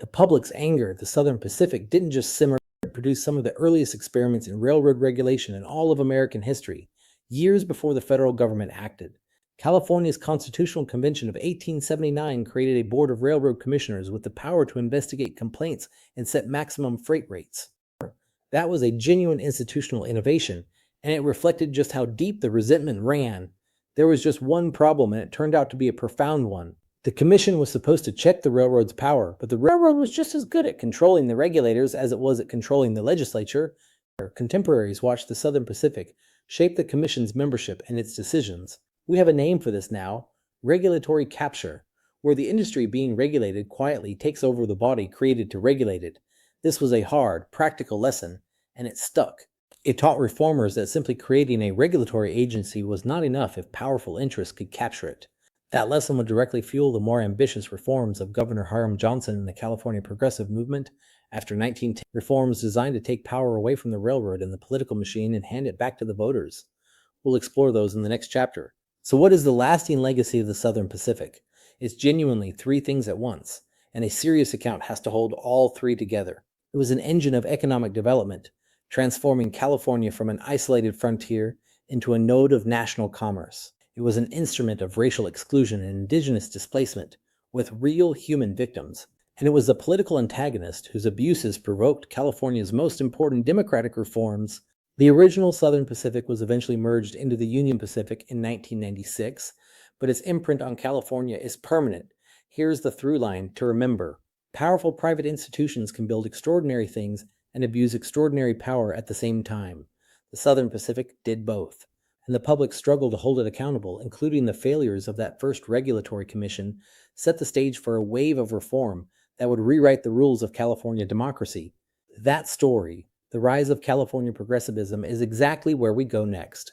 The public's anger at the Southern Pacific didn't just simmer, it produced some of the earliest experiments in railroad regulation in all of American history, years before the federal government acted. California's Constitutional Convention of 1879 created a board of railroad commissioners with the power to investigate complaints and set maximum freight rates. That was a genuine institutional innovation, and it reflected just how deep the resentment ran. There was just one problem, and it turned out to be a profound one. The commission was supposed to check the railroad's power, but the railroad was just as good at controlling the regulators as it was at controlling the legislature. Contemporaries watched the Southern Pacific shape the commission's membership and its decisions. We have a name for this now: regulatory capture, where the industry being regulated quietly takes over the body created to regulate it. This was a hard, practical lesson, and it stuck. It taught reformers that simply creating a regulatory agency was not enough if powerful interests could capture it. That lesson would directly fuel the more ambitious reforms of Governor Hiram Johnson and the California Progressive Movement after 1910, reforms designed to take power away from the railroad and the political machine and hand it back to the voters. We'll explore those in the next chapter. So what is the lasting legacy of the Southern Pacific? It's genuinely three things at once, and a serious account has to hold all three together. It was an engine of economic development, transforming California from an isolated frontier into a node of national commerce. It was an instrument of racial exclusion and indigenous displacement, with real human victims. And it was a political antagonist whose abuses provoked California's most important democratic reforms. The original Southern Pacific was eventually merged into the Union Pacific in 1996, but its imprint on California is permanent. Here's the through line to remember. Powerful private institutions can build extraordinary things and abuse extraordinary power at the same time. The Southern Pacific did both, and the public struggle to hold it accountable, including the failures of that first regulatory commission, set the stage for a wave of reform that would rewrite the rules of California democracy. That story, the rise of California progressivism, is exactly where we go next.